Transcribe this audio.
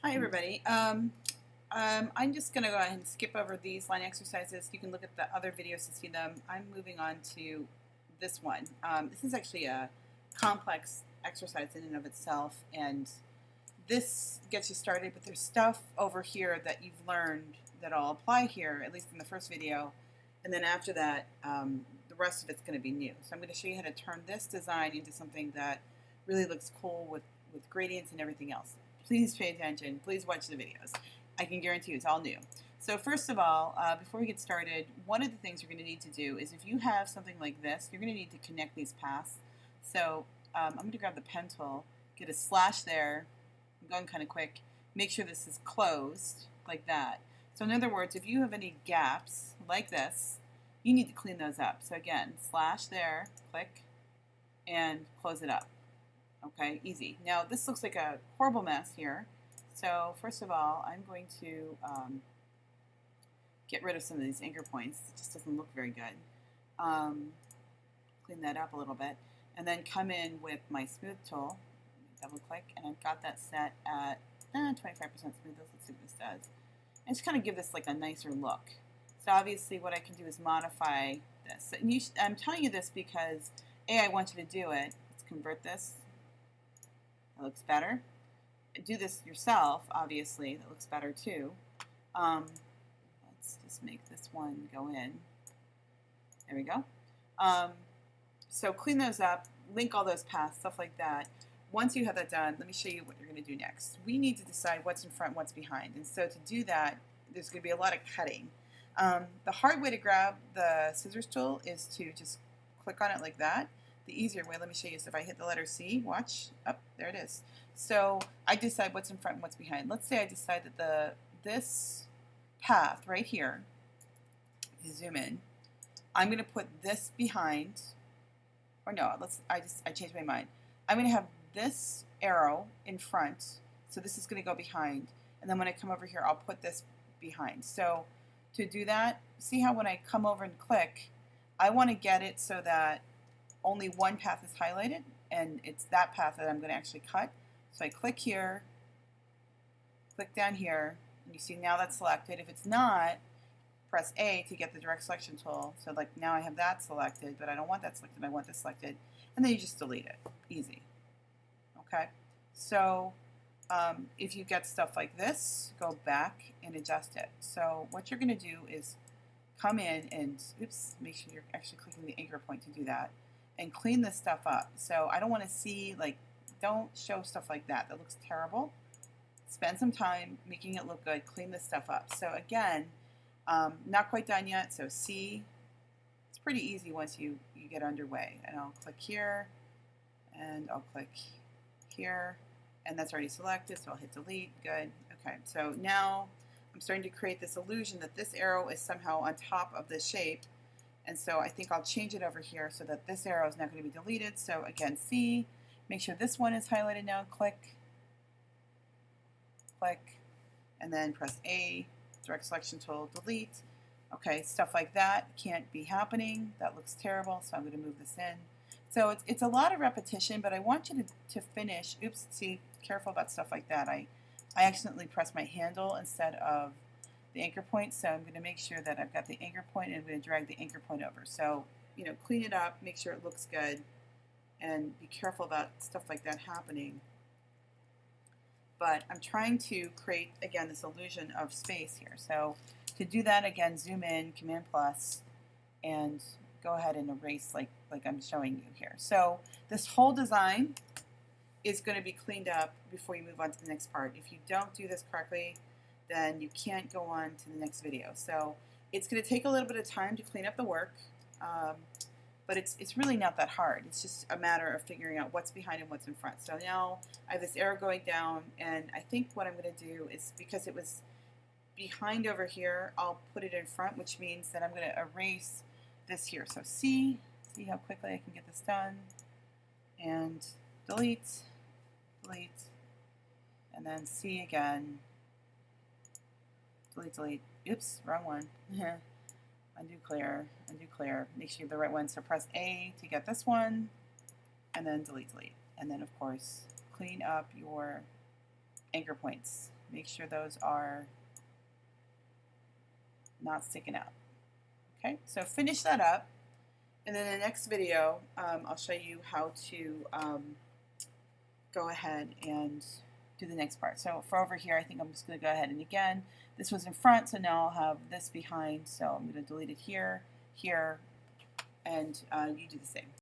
Hi everybody. I'm just going to go ahead and skip over these line exercises. You can look at the other videos to see them. I'm moving on to this one. This is actually a complex exercise in and of itself, and this gets you started, but there's stuff over here that you've learned that I'll apply here, at least in the first video, and then after that, the rest of it's going to be new. So I'm going to show you how to turn this design into something that really looks cool with gradients and everything else. Please pay attention. Please watch the videos. I can guarantee you it's all new. So first of all, before we get started, one of the things you're going to need to do is if you have something like this, you're going to need to connect these paths. So I'm going to grab the pen tool, get a slash there. I'm going kind of quick. Make sure this is closed like that. So in other words, if you have any gaps like this, you need to clean those up. So again, slash there, click, and close it up. Okay, easy. Now this looks like a horrible mess here. So first of all, I'm going to get rid of some of these anchor points. It just doesn't look very good. Clean that up a little bit. And then come in with my smooth tool, double click, and I've got that set at 25% smoothness. Let's see what this does. And just kind of give this like a nicer look. So obviously what I can do is modify this. And I'm telling you this because I want you to do it. Let's convert this. That looks better. Do this yourself, obviously. That looks better too. Let's just make this one go in. There we go. So clean those up, link all those paths, stuff like that. Once you have that done, let me show you what you're going to do next. We need to decide what's in front and what's behind. And so to do that, there's going to be a lot of cutting. The hard way to grab the scissors tool is to just click on it like that. The easier way, let me show you, is if I hit the letter C, watch, up, there it is. So I decide what's in front and what's behind. Let's say I decide that this path right here, if you zoom in, I'm going to put this behind, or no, I changed my mind. I'm going to have this arrow in front, so this is going to go behind, and then when I come over here, I'll put this behind. So to do that, see how when I come over and click, I want to get it so that only one path is highlighted, and it's that path that I'm going to actually cut. So I click here, click down here, and you see now that's selected. If it's not, press A to get the direct selection tool. So like now I have that selected, but I don't want that selected, I want this selected. And then you just delete it. Easy. Okay? So if you get stuff like this, go back and adjust it. So what you're going to do is come in and, oops, make sure you're actually clicking the anchor point to do that, and clean this stuff up. So I don't want to see, like, don't show stuff like that. That looks terrible. Spend some time making it look good. Clean this stuff up. So again, not quite done yet. So C, it's pretty easy once you get underway. And I'll click here, and I'll click here, and that's already selected. So I'll hit delete. Good. Okay. So now I'm starting to create this illusion that this arrow is somehow on top of this shape. And so I think I'll change it over here so that this arrow is not going to be deleted. So again, C, make sure this one is highlighted now. Click, click, and then press A, direct selection tool, delete. Okay, stuff like that can't be happening. That looks terrible, so I'm going to move this in. So it's a lot of repetition, but I want you to finish. Oops, see, careful about stuff like that. I accidentally pressed my handle instead of the anchor point, so I'm going to make sure that I've got the anchor point, and I'm going to drag the anchor point over. So, you know, clean it up, make sure it looks good, and be careful about stuff like that happening. But I'm trying to create, again, this illusion of space here. So to do that, again, zoom in, Command plus, and go ahead and erase like I'm showing you here. So this whole design is going to be cleaned up before you move on to the next part. If you don't do this correctly, then you can't go on to the next video. So it's going to take a little bit of time to clean up the work, but it's really not that hard. It's just a matter of figuring out what's behind and what's in front. So now I have this arrow going down, and I think what I'm going to do is, because it was behind over here, I'll put it in front, which means that I'm going to erase this here. So C, see how quickly I can get this done, and delete, delete, and then C again, delete, delete. Oops, wrong one. Undo clear, undo clear. Make sure you have the right one. So press A to get this one, and then delete, delete. And then, of course, clean up your anchor points. Make sure those are not sticking out. Okay, so finish that up, and then in the next video, I'll show you how to go ahead and do the next part. So for over here, I think I'm just going to go ahead and again, this was in front, so now I'll have this behind, so I'm going to delete it here, here, and you do the same.